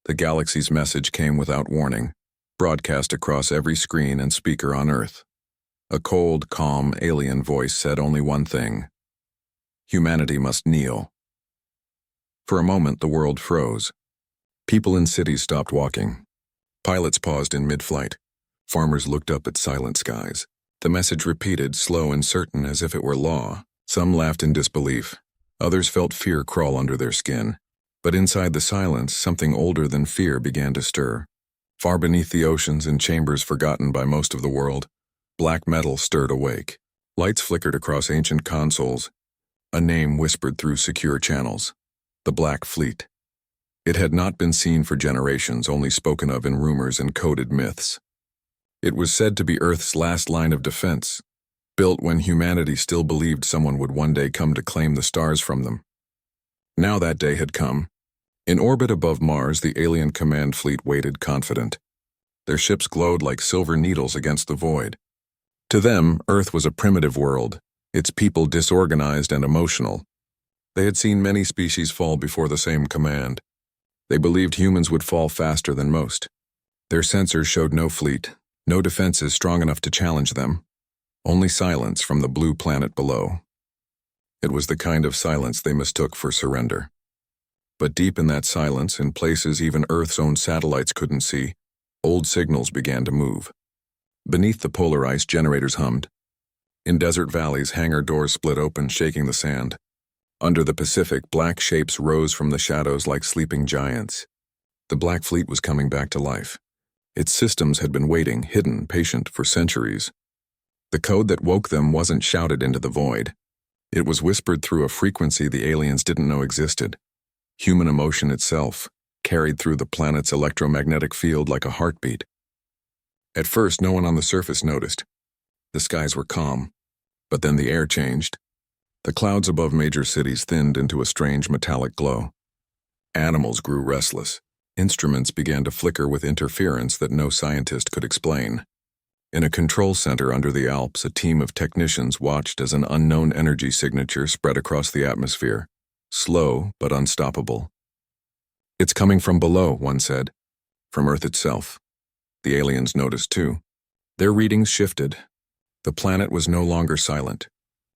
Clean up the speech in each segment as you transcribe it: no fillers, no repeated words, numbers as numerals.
The galaxy's message came without warning, broadcast across every screen and speaker on Earth. A cold, calm, alien voice said only one thing: humanity must kneel. For a moment, the world froze. People in cities stopped walking. Pilots paused in mid-flight. Farmers looked up at silent skies. The message repeated, slow and certain as if it were law. Some laughed in disbelief. Others felt fear crawl under their skin. But inside the silence, something older than fear began to stir. Far beneath the oceans, in chambers forgotten by most of the world, black metal stirred awake. Lights flickered across ancient consoles. A name whispered through secure channels: the Black Fleet. It had not been seen for generations, only spoken of in rumors and coded myths. It was said to be Earth's last line of defense, built when humanity still believed someone would one day come to claim the stars from them. Now that day had come. In orbit above Mars, the alien command fleet waited confident. Their ships glowed like silver needles against the void. To them, Earth was a primitive world, its people disorganized and emotional. They had seen many species fall before the same command. They believed humans would fall faster than most. Their sensors showed no fleet, no defenses strong enough to challenge them. Only silence from the blue planet below. It was the kind of silence they mistook for surrender. But deep in that silence, in places even Earth's own satellites couldn't see, old signals began to move. Beneath the polar ice, generators hummed. In desert valleys, hangar doors split open, shaking the sand. Under the Pacific, black shapes rose from the shadows like sleeping giants. The Black Fleet was coming back to life. Its systems had been waiting, hidden, patient, for centuries. The code that woke them wasn't shouted into the void. It was whispered through a frequency the aliens didn't know existed. Human emotion itself, carried through the planet's electromagnetic field like a heartbeat. At first, no one on the surface noticed. The skies were calm, but then the air changed. The clouds above major cities thinned into a strange metallic glow. Animals grew restless. Instruments began to flicker with interference that no scientist could explain. In a control center under the Alps, a team of technicians watched as an unknown energy signature spread across the atmosphere. Slow, but unstoppable. "It's coming from below," one said. From Earth itself. The aliens noticed too. Their readings shifted. The planet was no longer silent.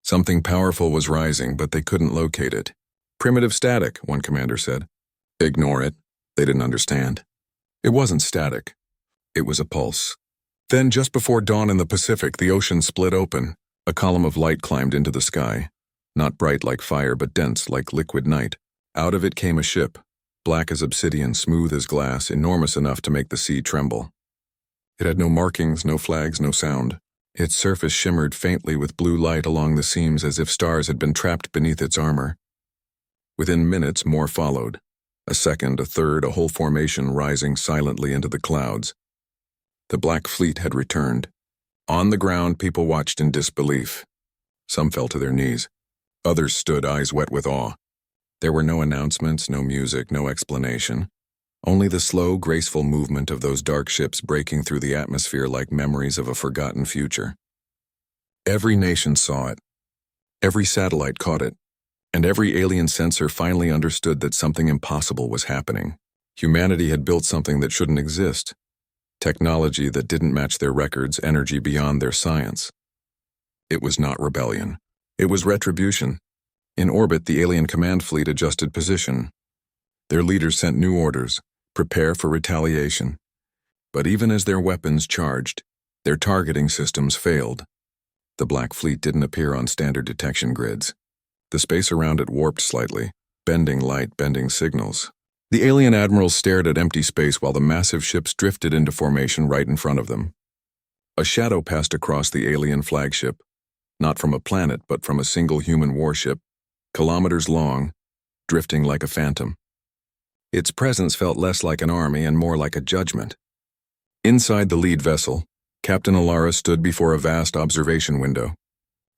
Something powerful was rising, but they couldn't locate it. "Primitive static," one commander said. "Ignore it." They didn't understand. It wasn't static. It was a pulse. Then, just before dawn in the Pacific, the ocean split open. A column of light climbed into the sky. Not bright like fire, but dense like liquid night. Out of it came a ship, black as obsidian, smooth as glass, enormous enough to make the sea tremble. It had no markings, no flags, no sound. Its surface shimmered faintly with blue light along the seams as if stars had been trapped beneath its armor. Within minutes, more followed. A second, a third, a whole formation rising silently into the clouds. The Black Fleet had returned. On the ground, people watched in disbelief. Some fell to their knees. Others stood, eyes wet with awe. There were no announcements, no music, no explanation. Only the slow, graceful movement of those dark ships breaking through the atmosphere like memories of a forgotten future. Every nation saw it. Every satellite caught it. And every alien sensor finally understood that something impossible was happening. Humanity had built something that shouldn't exist. Technology that didn't match their records, energy beyond their science. It was not rebellion. It was retribution. In orbit, the alien command fleet adjusted position. Their leaders sent new orders: prepare for retaliation. But even as their weapons charged, their targeting systems failed. The Black Fleet didn't appear on standard detection grids. The space around it warped slightly, bending light, bending signals. The alien admirals stared at empty space while the massive ships drifted into formation right in front of them. A shadow passed across the alien flagship, not from a planet but from a single human warship, kilometers long, drifting like a phantom. Its presence felt less like an army and more like a judgment. Inside the lead vessel, Captain Alara stood before a vast observation window.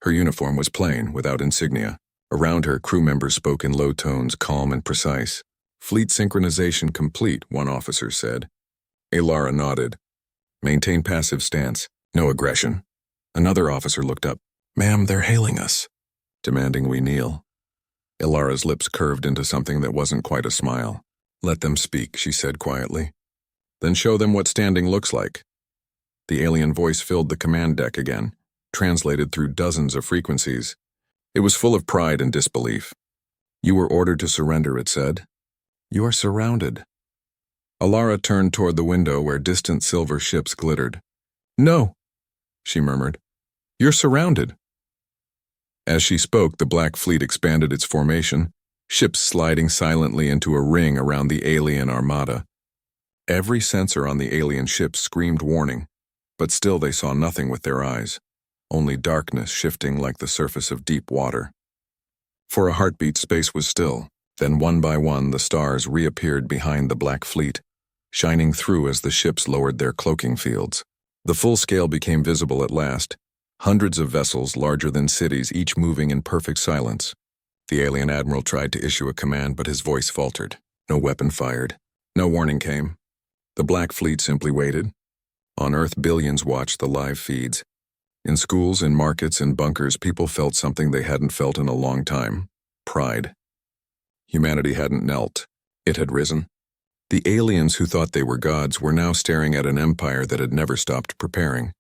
Her uniform was plain, without insignia. Around her, crew members spoke in low tones, calm and precise. "Fleet synchronization complete," one officer said. Alara nodded. "Maintain passive stance. No aggression." Another officer looked up. "Ma'am, they're hailing us," demanding we kneel. Ilara's lips curved into something that wasn't quite a smile. Let them speak, she said quietly. Then show them what standing looks like. The alien voice filled the command deck again, translated through dozens of frequencies. It was full of pride and disbelief. You were ordered to surrender, it said. You are surrounded. Alara turned toward the window where distant silver ships glittered. No, she murmured. You're surrounded. As she spoke, the Black Fleet expanded its formation, ships sliding silently into a ring around the alien armada. Every sensor on the alien ships screamed warning, but still they saw nothing with their eyes, only darkness shifting like the surface of deep water. For a heartbeat, space was still. Then one by one the stars reappeared behind the Black Fleet, shining through as the ships lowered their cloaking fields. The full scale became visible at last, hundreds of vessels larger than cities, each moving in perfect silence. The alien admiral tried to issue a command, but his voice faltered. No weapon fired. No warning came. The Black Fleet simply waited. On Earth, billions watched the live feeds. In schools, in markets, in bunkers, people felt something they hadn't felt in a long time. Pride. Humanity hadn't knelt. It had risen. The aliens who thought they were gods were now staring at an empire that had never stopped preparing.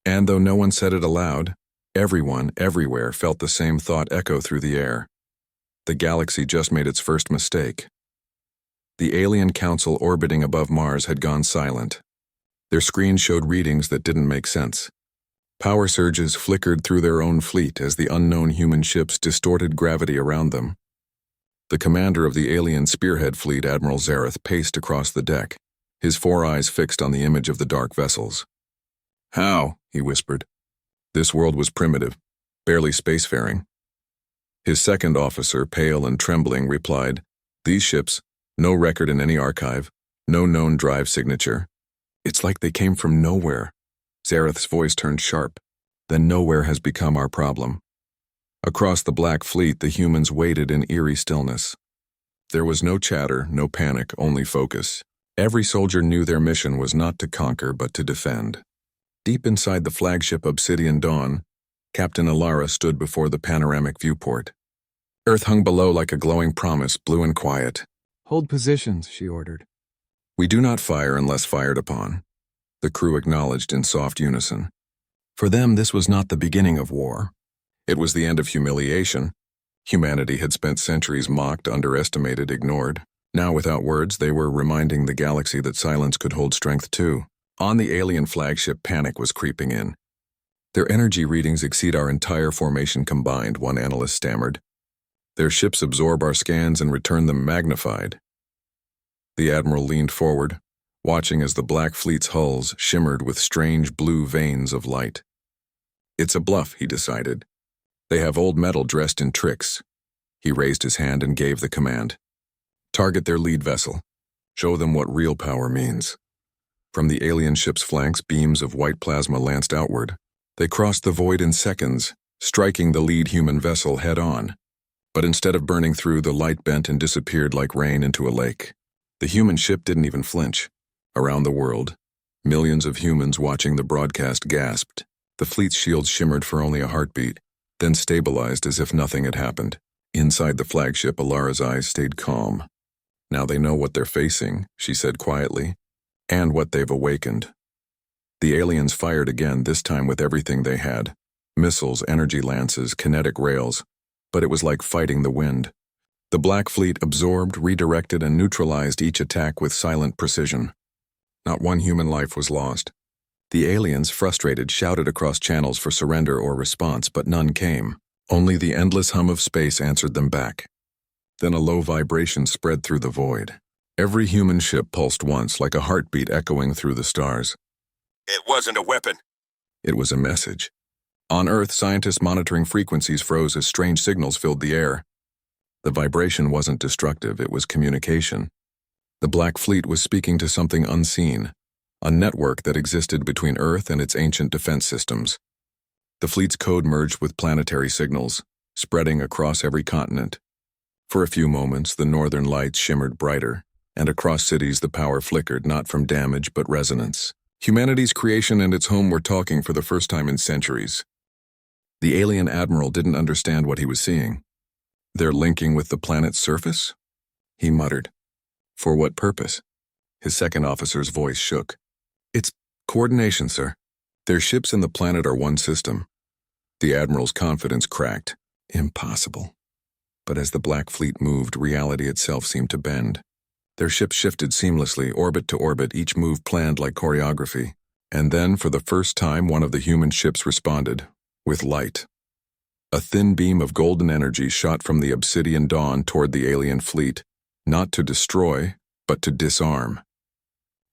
And though no one said it aloud, everyone, everywhere, felt the same thought echo through the air. The galaxy just made its first mistake. The alien council orbiting above Mars had gone silent. Their screens showed readings that didn't make sense. Power surges flickered through their own fleet as the unknown human ships distorted gravity around them. The commander of the alien spearhead fleet, Admiral Zareth, paced across the deck, his four eyes fixed on the image of the dark vessels. How? He whispered. This world was primitive, barely spacefaring. His second officer, pale and trembling, replied, These ships, no record in any archive, no known drive signature. It's like they came from nowhere. Zareth's voice turned sharp. Then nowhere has become our problem. Across the Black Fleet, the humans waited in eerie stillness. There was no chatter, no panic, only focus. Every soldier knew their mission was not to conquer, but to defend. Deep inside the flagship Obsidian Dawn, Captain Alara stood before the panoramic viewport. Earth hung below like a glowing promise, blue and quiet. Hold positions, she ordered. We do not fire unless fired upon. The crew acknowledged in soft unison. For them, this was not the beginning of war. It was the end of humiliation. Humanity had spent centuries mocked, underestimated, ignored. Now, without words, they were reminding the galaxy that silence could hold strength too. On the alien flagship, panic was creeping in. Their energy readings exceed our entire formation combined, one analyst stammered. Their ships absorb our scans and return them magnified. The admiral leaned forward, watching as the Black Fleet's hulls shimmered with strange blue veins of light. It's a bluff, he decided. They have old metal dressed in tricks. He raised his hand and gave the command. Target their lead vessel. Show them what real power means. From the alien ship's flanks, beams of white plasma lanced outward. They crossed the void in seconds, striking the lead human vessel head-on. But instead of burning through, the light bent and disappeared like rain into a lake. The human ship didn't even flinch. Around the world, millions of humans watching the broadcast gasped. The fleet's shields shimmered for only a heartbeat, then stabilized as if nothing had happened. Inside the flagship, Alara's eyes stayed calm. Now they know what they're facing, she said quietly, and what they've awakened. The aliens fired again, this time with everything they had. Missiles, energy lances, kinetic rails. But it was like fighting the wind. The Black Fleet absorbed, redirected, and neutralized each attack with silent precision. Not one human life was lost. The aliens, frustrated, shouted across channels for surrender or response, but none came. Only the endless hum of space answered them back. Then a low vibration spread through the void. Every human ship pulsed once, like a heartbeat echoing through the stars. It wasn't a weapon. It was a message. On Earth, scientists monitoring frequencies froze as strange signals filled the air. The vibration wasn't destructive, it was communication. The Black Fleet was speaking to something unseen, a network that existed between Earth and its ancient defense systems. The fleet's code merged with planetary signals, spreading across every continent. For a few moments, the northern lights shimmered brighter, and across cities the power flickered, not from damage but resonance. Humanity's creation and its home were talking for the first time in centuries. The alien admiral didn't understand what he was seeing. They're linking with the planet's surface? He muttered. For what purpose? His second officer's voice shook. It's coordination, sir. Their ships and the planet are one system. The Admiral's confidence cracked. Impossible. But as the Black Fleet moved, reality itself seemed to bend. Their ships shifted seamlessly, orbit to orbit, each move planned like choreography. And then, for the first time, one of the human ships responded, with light. A thin beam of golden energy shot from the obsidian dawn toward the alien fleet, not to destroy, but to disarm.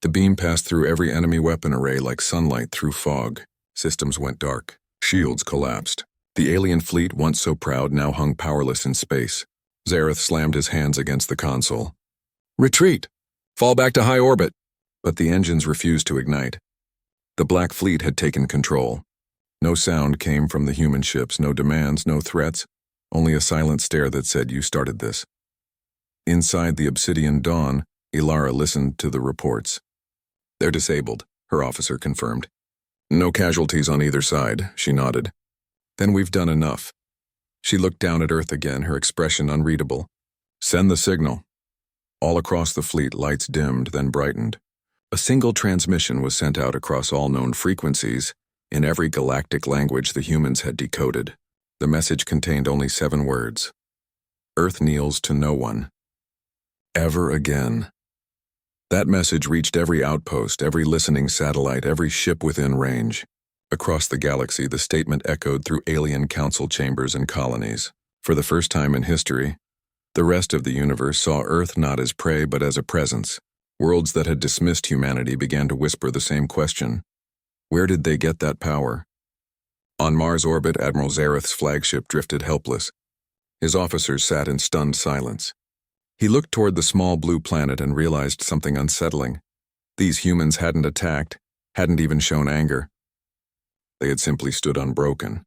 The beam passed through every enemy weapon array like sunlight through fog. Systems went dark. Shields collapsed. The alien fleet, once so proud, now hung powerless in space. Zareth slammed his hands against the console. Retreat! Fall back to high orbit! But the engines refused to ignite. The Black Fleet had taken control. No sound came from the human ships, no demands, no threats, only a silent stare that said, "You started this." Inside the obsidian dawn, Ilara listened to the reports. "They're disabled," her officer confirmed. "No casualties on either side," she nodded. "Then we've done enough." She looked down at Earth again, her expression unreadable. "Send the signal." All across the fleet, lights dimmed, then brightened. A single transmission was sent out across all known frequencies, in every galactic language the humans had decoded. The message contained only 7 words. Earth kneels to no one. Ever again. That message reached every outpost, every listening satellite, every ship within range. Across the galaxy, the statement echoed through alien council chambers and colonies. For the first time in history, the rest of the universe saw Earth not as prey but as a presence. Worlds that had dismissed humanity began to whisper the same question. Where did they get that power? On Mars orbit, Admiral Zareth's flagship drifted helpless. His officers sat in stunned silence. He looked toward the small blue planet and realized something unsettling. These humans hadn't attacked, hadn't even shown anger. They had simply stood unbroken.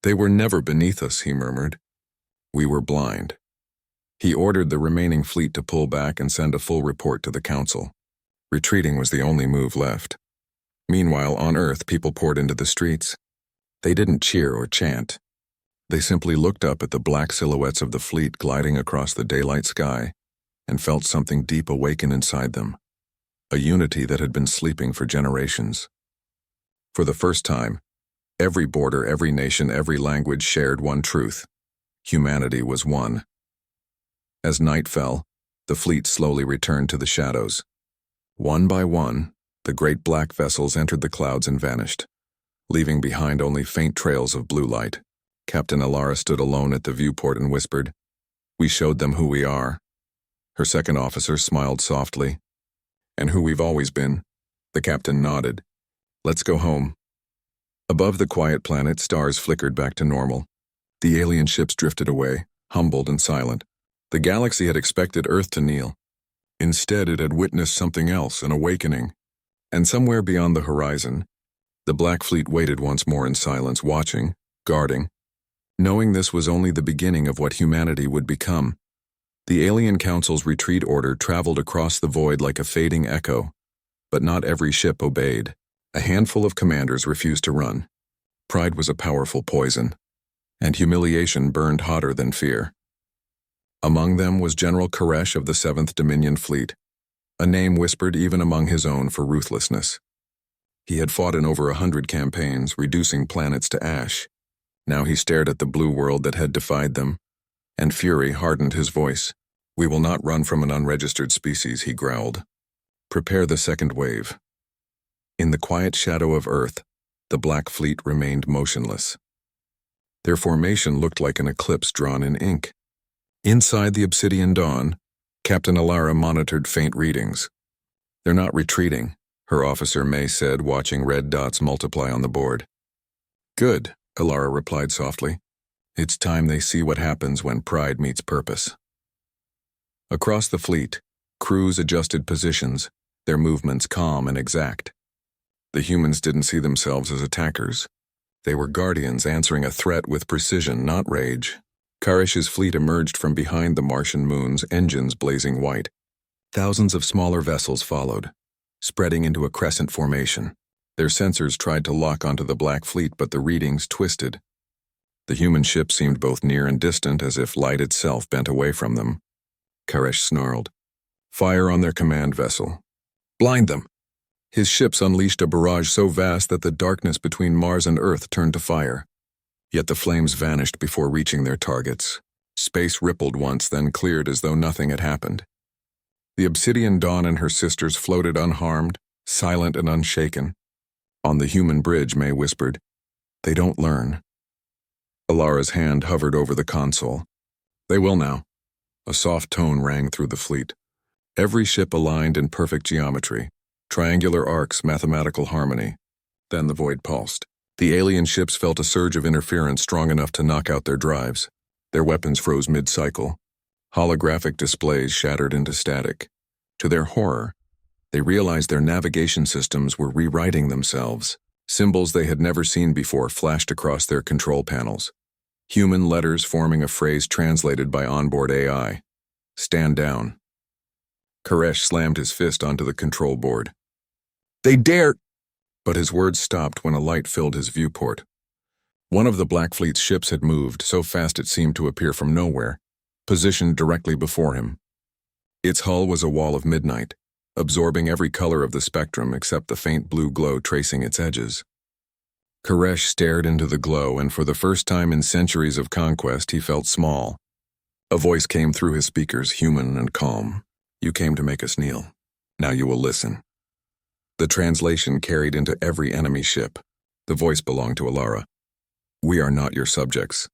"They were never beneath us," he murmured. "We were blind." He ordered the remaining fleet to pull back and send a full report to the Council. Retreating was the only move left. Meanwhile, on Earth, people poured into the streets. They didn't cheer or chant. They simply looked up at the black silhouettes of the fleet gliding across the daylight sky and felt something deep awaken inside them, a unity that had been sleeping for generations. For the first time, every border, every nation, every language shared one truth. Humanity was one. As night fell, the fleet slowly returned to the shadows. One by one, the great black vessels entered the clouds and vanished, leaving behind only faint trails of blue light. Captain Ilara stood alone at the viewport and whispered, "We showed them who we are." Her second officer smiled softly. "And who we've always been." The captain nodded. "Let's go home." Above the quiet planet, stars flickered back to normal. The alien ships drifted away, humbled and silent. The galaxy had expected Earth to kneel. Instead, it had witnessed something else, an awakening. And somewhere beyond the horizon, the Black Fleet waited once more in silence, watching, guarding, knowing this was only the beginning of what humanity would become. The Alien Council's retreat order traveled across the void like a fading echo, but not every ship obeyed. A handful of commanders refused to run. Pride was a powerful poison, and humiliation burned hotter than fear. Among them was General Koresh of the 7th Dominion Fleet, a name whispered even among his own for ruthlessness. He had fought in over 100 campaigns, reducing planets to ash. Now he stared at the blue world that had defied them, and fury hardened his voice. "We will not run from an unregistered species," he growled. "Prepare the second wave." In the quiet shadow of Earth, the Black Fleet remained motionless. Their formation looked like an eclipse drawn in ink. Inside the obsidian dawn, Captain Ilara monitored faint readings. "They're not retreating," her officer May said, watching red dots multiply on the board. "Good," Ilara replied softly. "It's time they see what happens when pride meets purpose." Across the fleet, crews adjusted positions, their movements calm and exact. The humans didn't see themselves as attackers. They were guardians answering a threat with precision, not rage. Karesh's fleet emerged from behind the Martian moons, engines blazing white. Thousands of smaller vessels followed, spreading into a crescent formation. Their sensors tried to lock onto the Black Fleet, but the readings twisted. The human ship seemed both near and distant, as if light itself bent away from them. Karesh snarled, Fire on their command vessel. Blind them! His ships unleashed a barrage so vast that the darkness between Mars and Earth turned to fire. Yet the flames vanished before reaching their targets. Space rippled once, then cleared as though nothing had happened. The Obsidian Dawn and her sisters floated unharmed, silent and unshaken. On the human bridge, May whispered, "They don't learn." Alara's hand hovered over the console. "They will now." A soft tone rang through the fleet. Every ship aligned in perfect geometry, triangular arcs, mathematical harmony. Then the void pulsed. The alien ships felt a surge of interference strong enough to knock out their drives. Their weapons froze mid-cycle. Holographic displays shattered into static. To their horror, they realized their navigation systems were rewriting themselves. Symbols they had never seen before flashed across their control panels. Human letters forming a phrase translated by onboard AI. "Stand down." Koresh slammed his fist onto the control board. "They dare—" But his words stopped when a light filled his viewport. One of the Black Fleet's ships had moved, so fast it seemed to appear from nowhere, positioned directly before him. Its hull was a wall of midnight, absorbing every color of the spectrum except the faint blue glow tracing its edges. Koresh stared into the glow, and for the first time in centuries of conquest, he felt small. A voice came through his speakers, human and calm. "You came to make us kneel. Now you will listen." The translation carried into every enemy ship. The voice belonged to Alara. "We are not your subjects.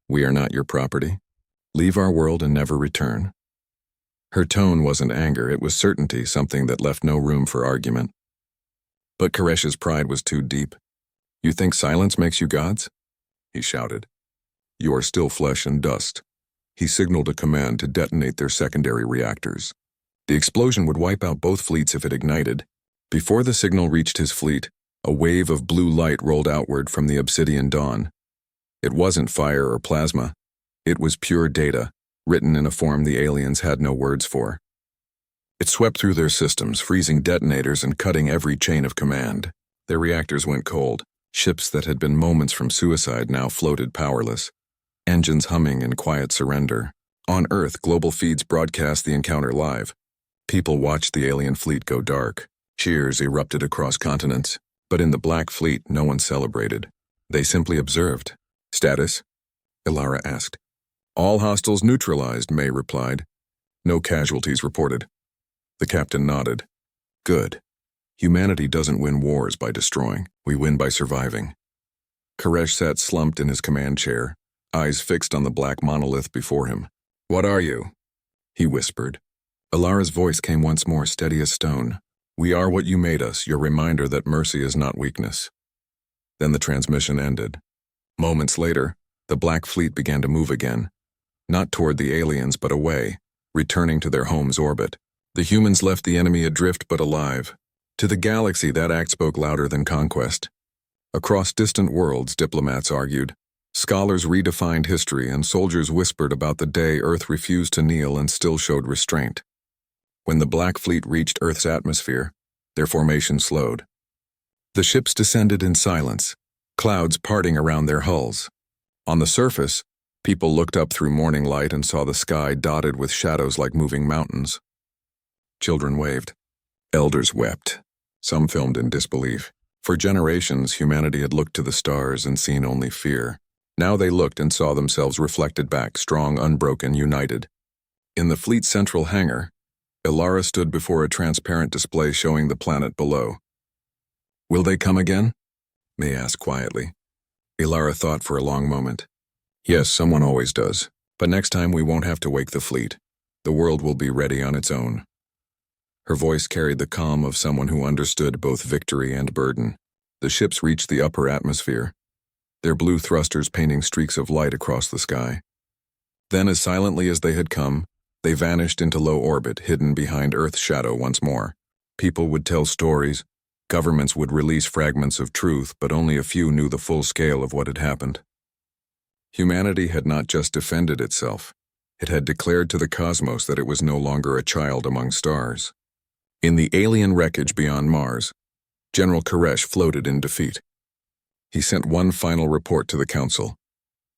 We are not your property. Leave our world and never return." Her tone wasn't anger, it was certainty, something that left no room for argument. But Koresh's pride was too deep. "You think silence makes you gods?" he shouted. "You are still flesh and dust." He signaled a command to detonate their secondary reactors. The explosion would wipe out both fleets if it ignited. Before the signal reached his fleet, a wave of blue light rolled outward from the Obsidian Dawn. It wasn't fire or plasma. It was pure data, written in a form the aliens had no words for. It swept through their systems, freezing detonators and cutting every chain of command. Their reactors went cold. Ships that had been moments from suicide now floated powerless, engines humming in quiet surrender. On Earth, global feeds broadcast the encounter live. People watched the alien fleet go dark. Cheers erupted across continents. But in the Black Fleet, no one celebrated. They simply observed. "Status?" Alara asked. "All hostiles neutralized," May replied. "No casualties reported." The captain nodded. "Good. Humanity doesn't win wars by destroying. We win by surviving." Koresh sat slumped in his command chair, eyes fixed on the black monolith before him. "What are you?" he whispered. Alara's voice came once more, steady as stone. "We are what you made us, your reminder that mercy is not weakness." Then the transmission ended. Moments later, the Black Fleet began to move again. Not toward the aliens, but away, returning to their home's orbit. The humans left the enemy adrift but alive. To the galaxy, that act spoke louder than conquest. Across distant worlds, diplomats argued. Scholars redefined history, and soldiers whispered about the day Earth refused to kneel and still showed restraint. When the Black Fleet reached Earth's atmosphere, their formation slowed. The ships descended in silence, clouds parting around their hulls. On the surface, people looked up through morning light and saw the sky dotted with shadows like moving mountains. Children waved. Elders wept. Some filmed in disbelief. For generations, humanity had looked to the stars and seen only fear. Now they looked and saw themselves reflected back, strong, unbroken, united. In the fleet's central hangar, Alara stood before a transparent display showing the planet below. "Will they come again?" May asked quietly. Alara thought for a long moment. "Yes, someone always does. But next time we won't have to wake the fleet. The world will be ready on its own." Her voice carried the calm of someone who understood both victory and burden. The ships reached the upper atmosphere, their blue thrusters painting streaks of light across the sky. Then, as silently as they had come, they vanished into low orbit, hidden behind Earth's shadow once more. People would tell stories, governments would release fragments of truth, but only a few knew the full scale of what had happened. Humanity had not just defended itself, it had declared to the cosmos that it was no longer a child among stars. In the alien wreckage beyond Mars, General Koresh floated in defeat. He sent one final report to the Council.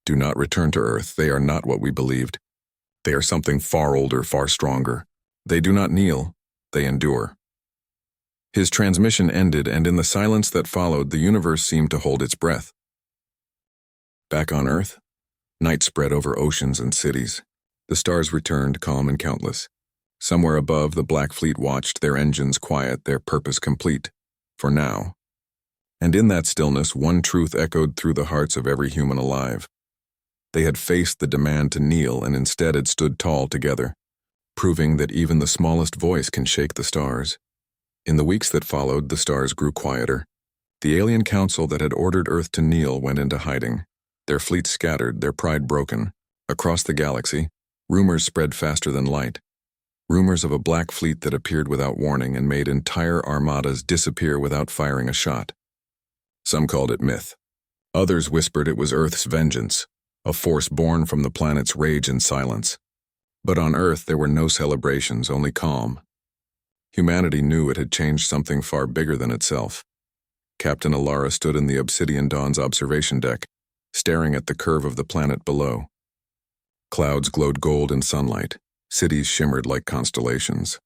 "Do not return to Earth, they are not what we believed. They are something far older, far stronger. They do not kneel, they endure. His transmission ended, and in the silence that followed, the universe seemed to hold its breath. Back on Earth, night spread over oceans and cities. The stars returned, calm and countless. Somewhere above, the Black Fleet watched, their engines quiet, their purpose complete. For now. And in that stillness, one truth echoed through the hearts of every human alive. They had faced the demand to kneel and instead had stood tall together, proving that even the smallest voice can shake the stars. In the weeks that followed, the stars grew quieter. The alien council that had ordered Earth to kneel went into hiding. Their fleet scattered, their pride broken. Across the galaxy, rumors spread faster than light. Rumors of a Black Fleet that appeared without warning and made entire armadas disappear without firing a shot. Some called it myth. Others whispered it was Earth's vengeance, a force born from the planet's rage and silence. But on Earth there were no celebrations, only calm. Humanity knew it had changed something far bigger than itself. Captain Alara stood in the Obsidian Dawn's observation deck, staring at the curve of the planet below. Clouds glowed gold in sunlight. Cities shimmered like constellations.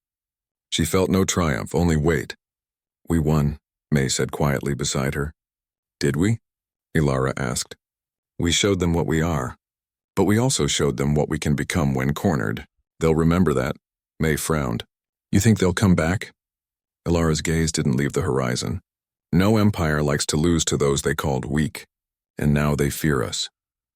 She felt no triumph, only weight. "We won," May said quietly beside her. "Did we?" Ilara asked. "We showed them what we are. But we also showed them what we can become when cornered. They'll remember that." May frowned. "You think they'll come back?" Ilara's gaze didn't leave the horizon. No empire likes to lose to those they called weak. And now they fear us.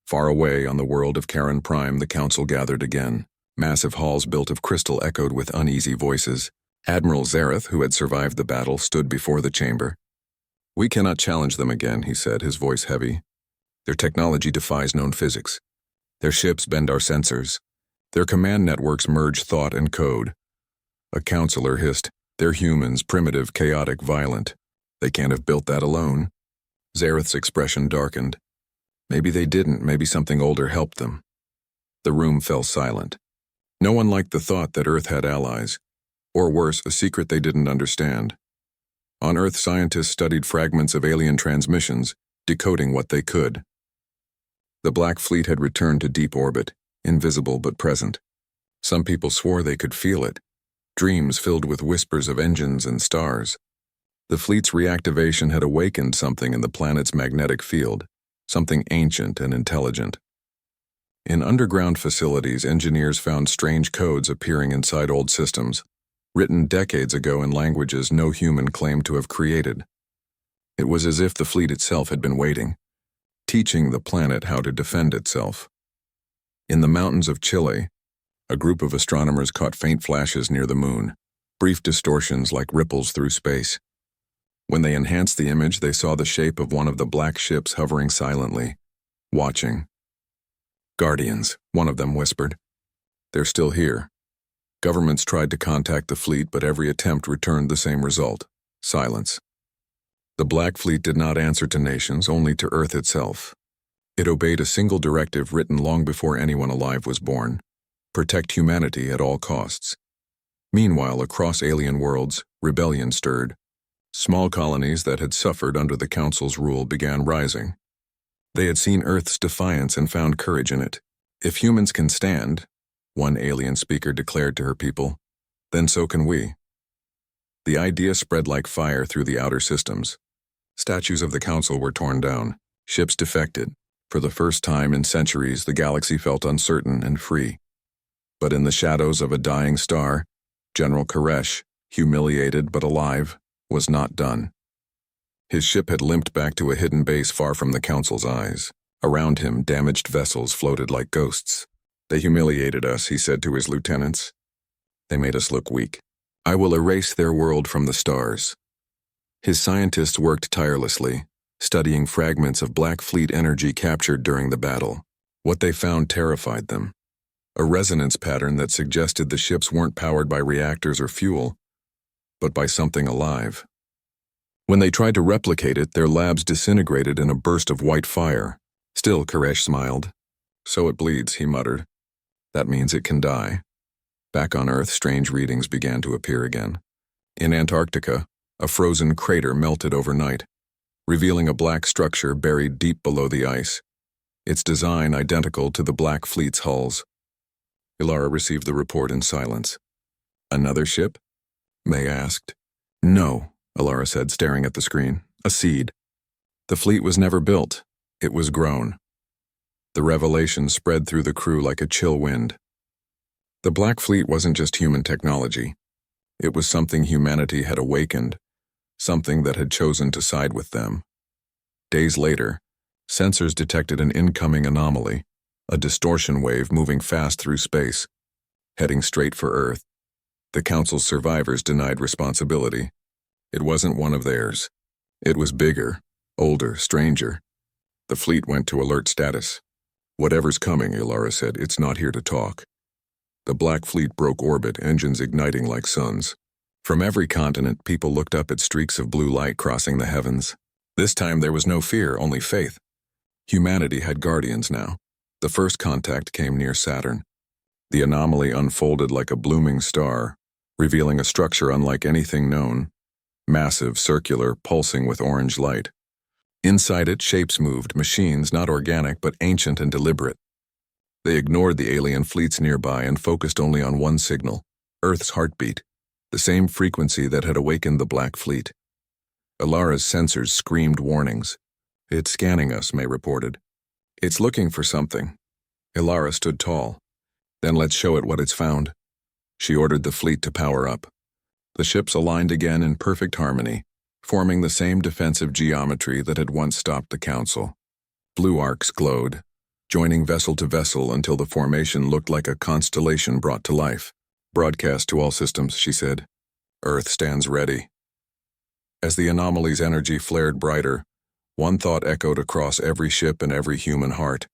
Far away on the world of Karen Prime, the council gathered again. Massive halls built of crystal echoed with uneasy voices. Admiral Zareth, who had survived the battle, stood before the chamber. "We cannot challenge them again," he said, his voice heavy. "Their technology defies known physics. Their ships bend our sensors. Their command networks merge thought and code." A counselor hissed, "They're humans, primitive, chaotic, violent. They can't have built that alone." Zareth's expression darkened. Maybe they didn't, maybe something older helped them. The room fell silent. No one liked the thought that Earth had allies, or worse, a secret they didn't understand. On Earth, scientists studied fragments of alien transmissions, decoding what they could. The Black Fleet had returned to deep orbit, invisible but present. Some people swore they could feel it, dreams filled with whispers of engines and stars. The fleet's reactivation had awakened something in the planet's magnetic field, something ancient and intelligent. In underground facilities, engineers found strange codes appearing inside old systems, written decades ago in languages no human claimed to have created. It was as if the fleet itself had been waiting, teaching the planet how to defend itself. In the mountains of Chile, a group of astronomers caught faint flashes near the moon, brief distortions like ripples through space. When they enhanced the image, they saw the shape of one of the black ships hovering silently, watching. "Guardians," one of them whispered. "They're still here." Governments tried to contact the fleet, but every attempt returned the same result: silence. The Black Fleet did not answer to nations, only to Earth itself. It obeyed a single directive written long before anyone alive was born: protect humanity at all costs. Meanwhile, across alien worlds, rebellion stirred. Small colonies that had suffered under the Council's rule began rising. They had seen Earth's defiance and found courage in it. "If humans can stand," one alien speaker declared to her people, "then so can we." The idea spread like fire through the outer systems. Statues of the Council were torn down, ships defected. For the first time in centuries, the galaxy felt uncertain and free. But in the shadows of a dying star, General Koresh, humiliated but alive, was not done. His ship had limped back to a hidden base far from the Council's eyes. Around him, damaged vessels floated like ghosts. "They humiliated us," he said to his lieutenants. "They made us look weak. I will erase their world from the stars." His scientists worked tirelessly, studying fragments of Black Fleet energy captured during the battle. What they found terrified them. A resonance pattern that suggested the ships weren't powered by reactors or fuel, but by something alive. When they tried to replicate it, their labs disintegrated in a burst of white fire. Still, Koresh smiled. "So it bleeds," he muttered. "That means it can die." Back on Earth, strange readings began to appear again. In Antarctica, a frozen crater melted overnight, revealing a black structure buried deep below the ice, its design identical to the Black Fleet's hulls. Ilara received the report in silence. Another ship? May asked. No, Alara said, staring at the screen. A seed. The fleet was never built. It was grown. The revelation spread through the crew like a chill wind. The Black Fleet wasn't just human technology. It was something humanity had awakened, something that had chosen to side with them. Days later, sensors detected an incoming anomaly, a distortion wave moving fast through space, heading straight for Earth. The Council's survivors denied responsibility. It wasn't one of theirs. It was bigger, older, stranger. The fleet went to alert status. Whatever's coming, Alara said, it's not here to talk. The Black Fleet broke orbit, engines igniting like suns. From every continent, people looked up at streaks of blue light crossing the heavens. This time there was no fear, only faith. Humanity had guardians now. The first contact came near Saturn. The anomaly unfolded like a blooming star, revealing a structure unlike anything known. Massive, circular, pulsing with orange light. Inside it, shapes moved, machines not organic but ancient and deliberate. They ignored the alien fleets nearby and focused only on one signal, Earth's heartbeat, the same frequency that had awakened the Black Fleet. Alara's sensors screamed warnings. It's scanning us, May reported. It's looking for something. Alara stood tall. Then let's show it what it's found. She ordered the fleet to power up. The ships aligned again in perfect harmony, forming the same defensive geometry that had once stopped the Council. Blue arcs glowed, joining vessel to vessel until the formation looked like a constellation brought to life. Broadcast to all systems, she said. Earth stands ready. As the anomaly's energy flared brighter, one thought echoed across every ship and every human heart.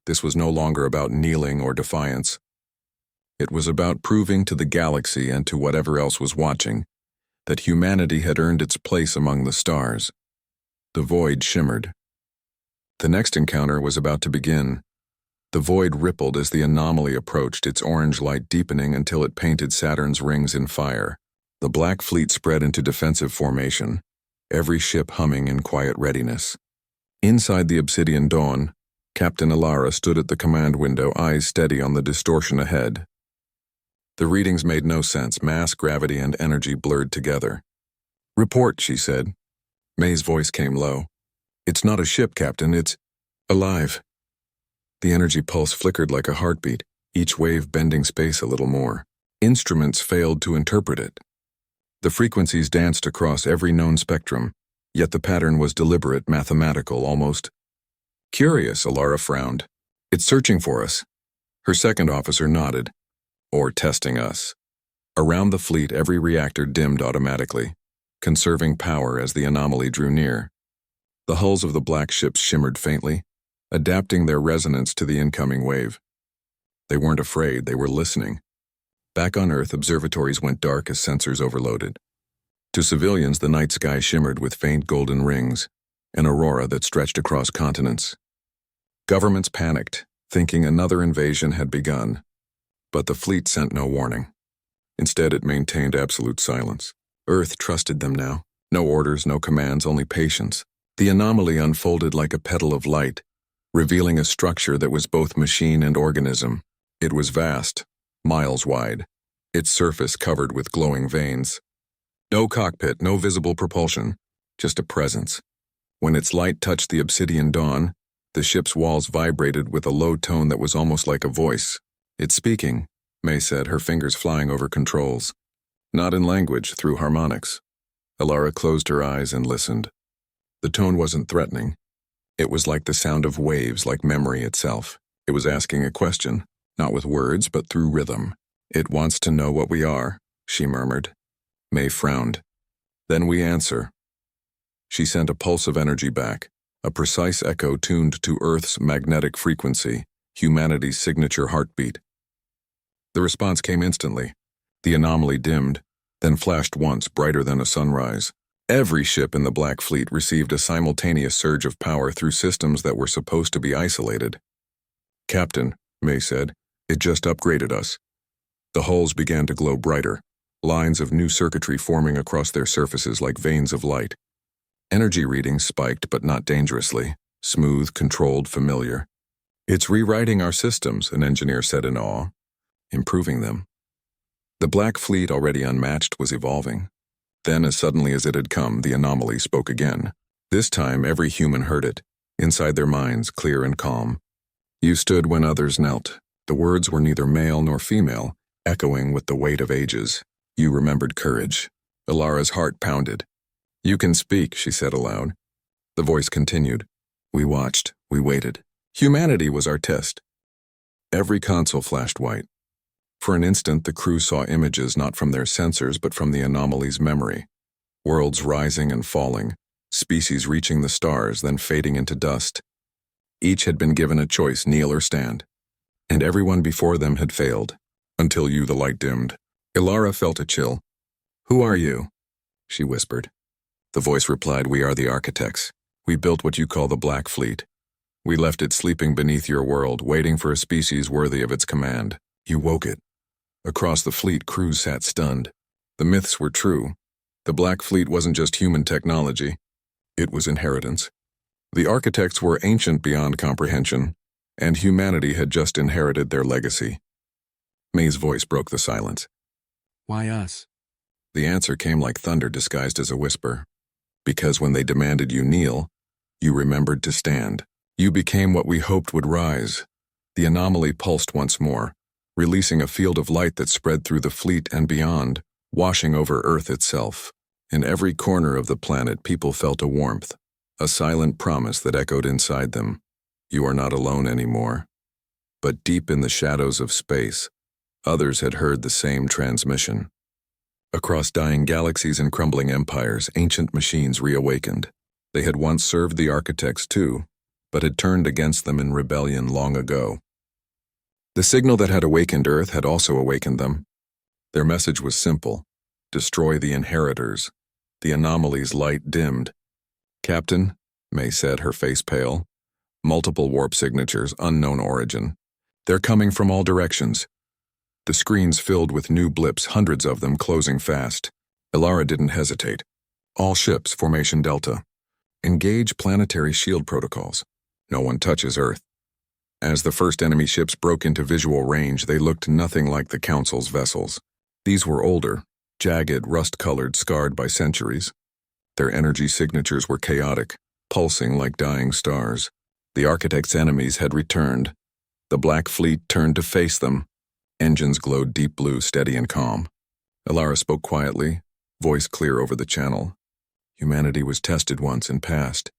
This was no longer about kneeling or defiance. It was about proving to the galaxy and to whatever else was watching that humanity had earned its place among the stars. The void shimmered. The next encounter was about to begin. The void rippled as the anomaly approached, its orange light deepening until it painted Saturn's rings in fire. The Black Fleet spread into defensive formation, every ship humming in quiet readiness. Inside the obsidian dawn, Captain Alara stood at the command window, eyes steady on the distortion ahead. The readings made no sense, mass, gravity, and energy blurred together. Report, she said. May's voice came low. It's not a ship, Captain, it's alive. The energy pulse flickered like a heartbeat, each wave bending space a little more. Instruments failed to interpret it. The frequencies danced across every known spectrum, yet the pattern was deliberate, mathematical, almost. Curious, Alara frowned. It's searching for us. Her second officer nodded. Or testing us. Around the fleet, every reactor dimmed automatically, conserving power as the anomaly drew near. The hulls of the black ships shimmered faintly, adapting their resonance to the incoming wave. They weren't afraid, they were listening. Back on Earth, observatories went dark as sensors overloaded. To civilians, the night sky shimmered with faint golden rings, an aurora that stretched across continents. Governments panicked, thinking another invasion had begun. But the fleet sent no warning. Instead, it maintained absolute silence. Earth trusted them now. No orders, no commands, only patience. The anomaly unfolded like a petal of light, revealing a structure that was both machine and organism. It was vast, miles wide, its surface covered with glowing veins. No cockpit, no visible propulsion, just a presence. When its light touched the obsidian dawn, the ship's walls vibrated with a low tone that was almost like a voice. It's speaking, May said, her fingers flying over controls. Not in language, through harmonics. Alara closed her eyes and listened. The tone wasn't threatening. It was like the sound of waves, like memory itself. It was asking a question, not with words, but through rhythm. It wants to know what we are, she murmured. May frowned. Then we answer. She sent a pulse of energy back, a precise echo tuned to Earth's magnetic frequency, humanity's signature heartbeat. The response came instantly. The anomaly dimmed, then flashed once, brighter than a sunrise. Every ship in the Black Fleet received a simultaneous surge of power through systems that were supposed to be isolated. Captain, May said, it just upgraded us. The hulls began to glow brighter, lines of new circuitry forming across their surfaces like veins of light. Energy readings spiked, but not dangerously. Smooth, controlled, familiar. It's rewriting our systems, an engineer said in awe. Improving them. The Black Fleet, already unmatched, was evolving. Then, as suddenly as it had come, the anomaly spoke again. This time, every human heard it, inside their minds, clear and calm. You stood when others knelt. The words were neither male nor female, echoing with the weight of ages. You remembered courage. Ilara's heart pounded. "You can speak," she said aloud. The voice continued. We watched, we waited. Humanity was our test. Every console flashed white. For an instant, the crew saw images not from their sensors but from the anomaly's memory. Worlds rising and falling, species reaching the stars, then fading into dust. Each had been given a choice, kneel or stand. And everyone before them had failed, until the light dimmed. Ilara felt a chill. "Who are you?" she whispered. The voice replied, "We are the architects. We built what you call the Black Fleet. We left it sleeping beneath your world, waiting for a species worthy of its command. You woke it." Across the fleet, crews sat stunned. The myths were true. The Black Fleet wasn't just human technology. It was inheritance. The architects were ancient beyond comprehension, and humanity had just inherited their legacy. May's voice broke the silence. Why us? The answer came like thunder disguised as a whisper. Because when they demanded you kneel, you remembered to stand. You became what we hoped would rise. The anomaly pulsed once more, releasing a field of light that spread through the fleet and beyond, washing over Earth itself. In every corner of the planet, people felt a warmth, a silent promise that echoed inside them. You are not alone anymore. But deep in the shadows of space, others had heard the same transmission. Across dying galaxies and crumbling empires, ancient machines reawakened. They had once served the architects too, but had turned against them in rebellion long ago. The signal that had awakened Earth had also awakened them. Their message was simple: destroy the inheritors. The anomaly's light dimmed. "Captain," May said, her face pale. "Multiple warp signatures, unknown origin. They're coming from all directions." The screens filled with new blips, hundreds of them closing fast. Ilara didn't hesitate. "All ships, Formation Delta. Engage planetary shield protocols. No one touches Earth." As the first enemy ships broke into visual range, they looked nothing like the Council's vessels. These were older, jagged, rust-colored, scarred by centuries. Their energy signatures were chaotic, pulsing like dying stars. The architect's enemies had returned. The Black Fleet turned to face them. Engines glowed deep blue, steady and calm. Ilara spoke quietly, voice clear over the channel. "Humanity was tested once and passed.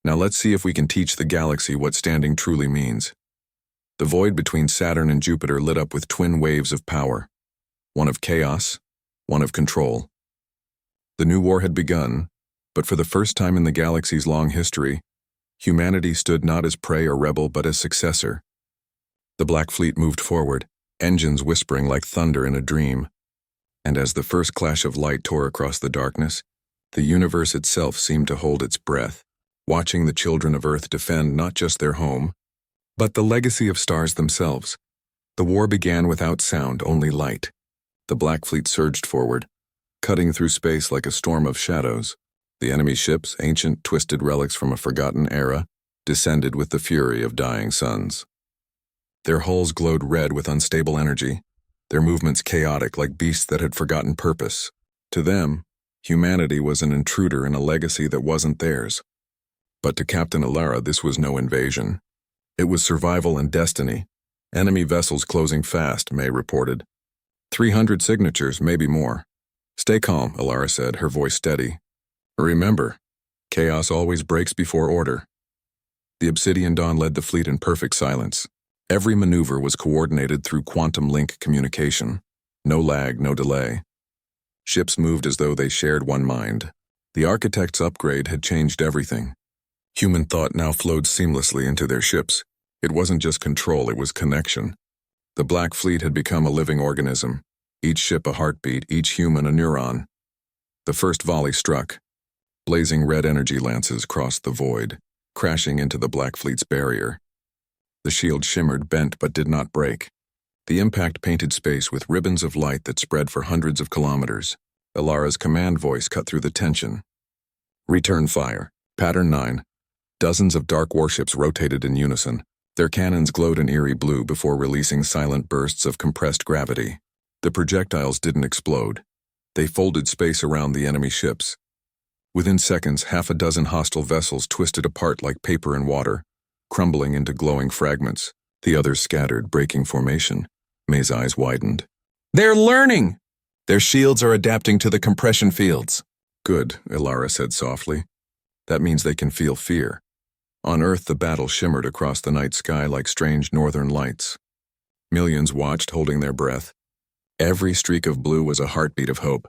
Now let's see if we can teach the galaxy what standing truly means." The void between Saturn and Jupiter lit up with twin waves of power. One of chaos, one of control. The new war had begun, but for the first time in the galaxy's long history, humanity stood not as prey or rebel but as successor. The Black Fleet moved forward, engines whispering like thunder in a dream. And as the first clash of light tore across the darkness, the universe itself seemed to hold its breath, watching the children of Earth defend not just their home, but the legacy of stars themselves. The war began without sound, only light. The Black Fleet surged forward, cutting through space like a storm of shadows. The enemy ships, ancient, twisted relics from a forgotten era, descended with the fury of dying suns. Their hulls glowed red with unstable energy, their movements chaotic like beasts that had forgotten purpose. To them, humanity was an intruder in a legacy that wasn't theirs. But to Captain Ilara, this was no invasion. It was survival and destiny. Enemy vessels closing fast, May reported. 300 signatures, maybe more. "Stay calm," Ilara said, her voice steady. "Remember, chaos always breaks before order." The Obsidian Dawn led the fleet in perfect silence. Every maneuver was coordinated through quantum link communication. No lag, no delay. Ships moved as though they shared one mind. The architect's upgrade had changed everything. Human thought now flowed seamlessly into their ships. It wasn't just control, it was connection. The Black Fleet had become a living organism, each ship a heartbeat, each human a neuron. The first volley struck. Blazing red energy lances crossed the void, crashing into the Black Fleet's barrier. The shield shimmered, bent, but did not break. The impact painted space with ribbons of light that spread for hundreds of kilometers. Ilara's command voice cut through the tension. "Return fire. Pattern 9. Dozens of dark warships rotated in unison. Their cannons glowed an eerie blue before releasing silent bursts of compressed gravity. The projectiles didn't explode. They folded space around the enemy ships. Within seconds, half a dozen hostile vessels twisted apart like paper in water, crumbling into glowing fragments. The others scattered, breaking formation. May's eyes widened. "They're learning! Their shields are adapting to the compression fields." "Good," Ilara said softly. "That means they can feel fear." On Earth, the battle shimmered across the night sky like strange northern lights. Millions watched, holding their breath. Every streak of blue was a heartbeat of hope.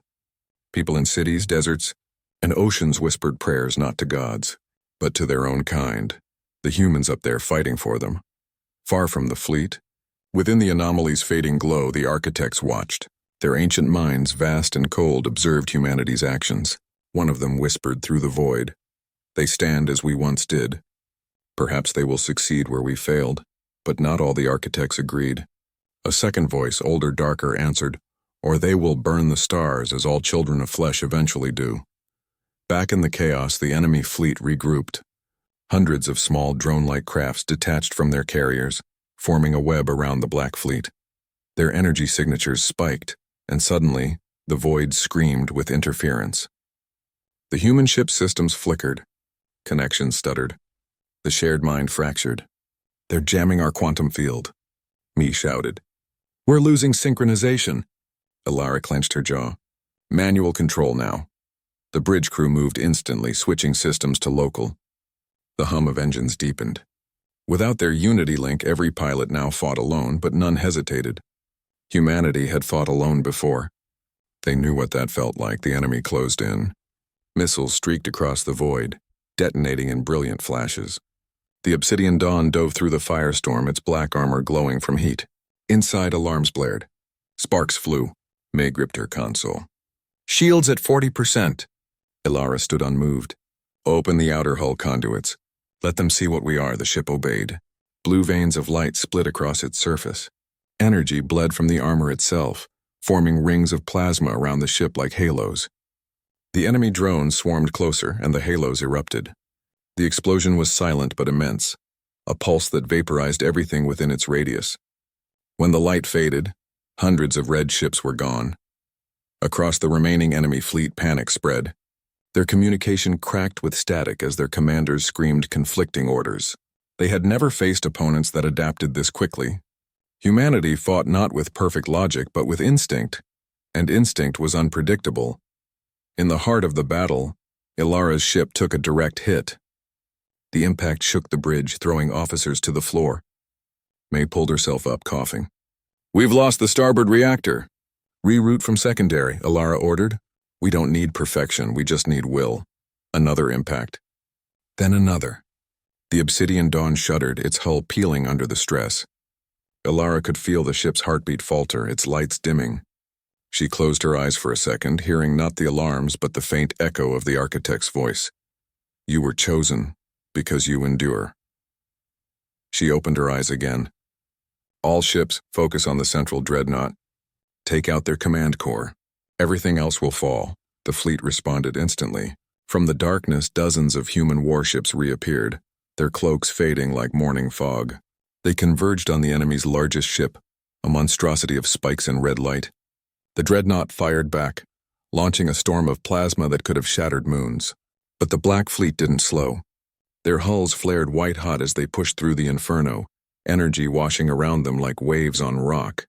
People in cities, deserts, and oceans whispered prayers not to gods, but to their own kind, the humans up there fighting for them. Far from the fleet, within the anomaly's fading glow, the architects watched. Their ancient minds, vast and cold, observed humanity's actions. One of them whispered through the void, "They stand as we once did. Perhaps they will succeed where we failed." But not all the architects agreed. A second voice, older, darker, answered, "Or they will burn the stars as all children of flesh eventually do." Back in the chaos, the enemy fleet regrouped. Hundreds of small drone-like crafts detached from their carriers, forming a web around the Black Fleet. Their energy signatures spiked, and suddenly, the void screamed with interference. The human ship systems flickered. Connections stuttered. The shared mind fractured. "They're jamming our quantum field," Me shouted. "We're losing synchronization." Ilara clenched her jaw. "Manual control now." The bridge crew moved instantly, switching systems to local. The hum of engines deepened. Without their unity link, every pilot now fought alone, but none hesitated. Humanity had fought alone before. They knew what that felt like. The enemy closed in. Missiles streaked across the void, detonating in brilliant flashes. The Obsidian Dawn dove through the firestorm, its black armor glowing from heat. Inside, alarms blared. Sparks flew. May gripped her console. "Shields at 40%. Ilara stood unmoved. "Open the outer hull conduits. Let them see what we are," the ship obeyed. Blue veins of light split across its surface. Energy bled from the armor itself, forming rings of plasma around the ship like halos. The enemy drones swarmed closer, and the halos erupted. The explosion was silent but immense, a pulse that vaporized everything within its radius. When the light faded, hundreds of red ships were gone. Across the remaining enemy fleet, panic spread. Their communication cracked with static as their commanders screamed conflicting orders. They had never faced opponents that adapted this quickly. Humanity fought not with perfect logic but with instinct, and instinct was unpredictable. In the heart of the battle, Ilara's ship took a direct hit. The impact shook the bridge, throwing officers to the floor. May pulled herself up, coughing. "We've lost the starboard reactor." "Reroute from secondary," Ilara ordered. "We don't need perfection, we just need will." Another impact. Then another. The Obsidian Dawn shuddered, its hull peeling under the stress. Ilara could feel the ship's heartbeat falter, its lights dimming. She closed her eyes for a second, hearing not the alarms but the faint echo of the architect's voice. "You were chosen, because you endure." She opened her eyes again. "All ships, focus on the central dreadnought. Take out their command core. Everything else will fall." The fleet responded instantly. From the darkness, dozens of human warships reappeared, their cloaks fading like morning fog. They converged on the enemy's largest ship, a monstrosity of spikes and red light. The dreadnought fired back, launching a storm of plasma that could have shattered moons. But the Black Fleet didn't slow. Their hulls flared white-hot as they pushed through the inferno, energy washing around them like waves on rock.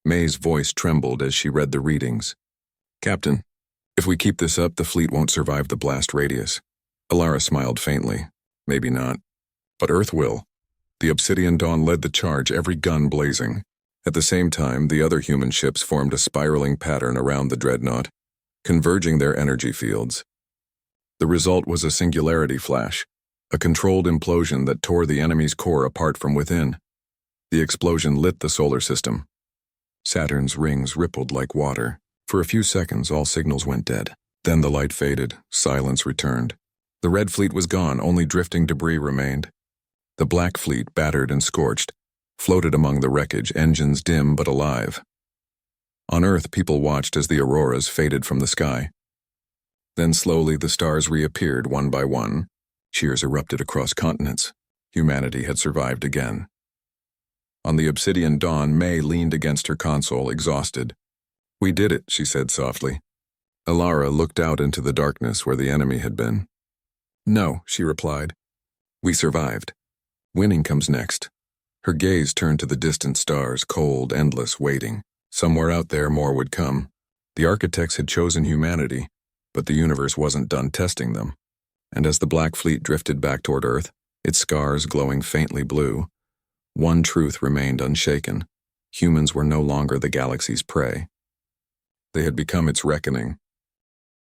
May's voice trembled as she read the readings. "Captain, if we keep this up, the fleet won't survive the blast radius." Ilara smiled faintly. "Maybe not. But Earth will." The Obsidian Dawn led the charge, every gun blazing. At the same time, the other human ships formed a spiraling pattern around the dreadnought, converging their energy fields. The result was a singularity flash, a controlled implosion that tore the enemy's core apart from within. The explosion lit the solar system. Saturn's rings rippled like water. For a few seconds, all signals went dead. Then the light faded, silence returned. The Red Fleet was gone, only drifting debris remained. The Black Fleet, battered and scorched, floated among the wreckage, engines dim but alive. On Earth, people watched as the auroras faded from the sky. Then slowly the stars reappeared one by one. Cheers erupted across continents. Humanity had survived again. On the obsidian dawn, May leaned against her console, exhausted. "We did it," she said softly. Alara looked out into the darkness where the enemy had been. "No," she replied. "We survived. Winning comes next." Her gaze turned to the distant stars, cold, endless, waiting. Somewhere out there more would come. The architects had chosen humanity, but the universe wasn't done testing them. And as the Black Fleet drifted back toward Earth, its scars glowing faintly blue, one truth remained unshaken. Humans were no longer the galaxy's prey. They had become its reckoning,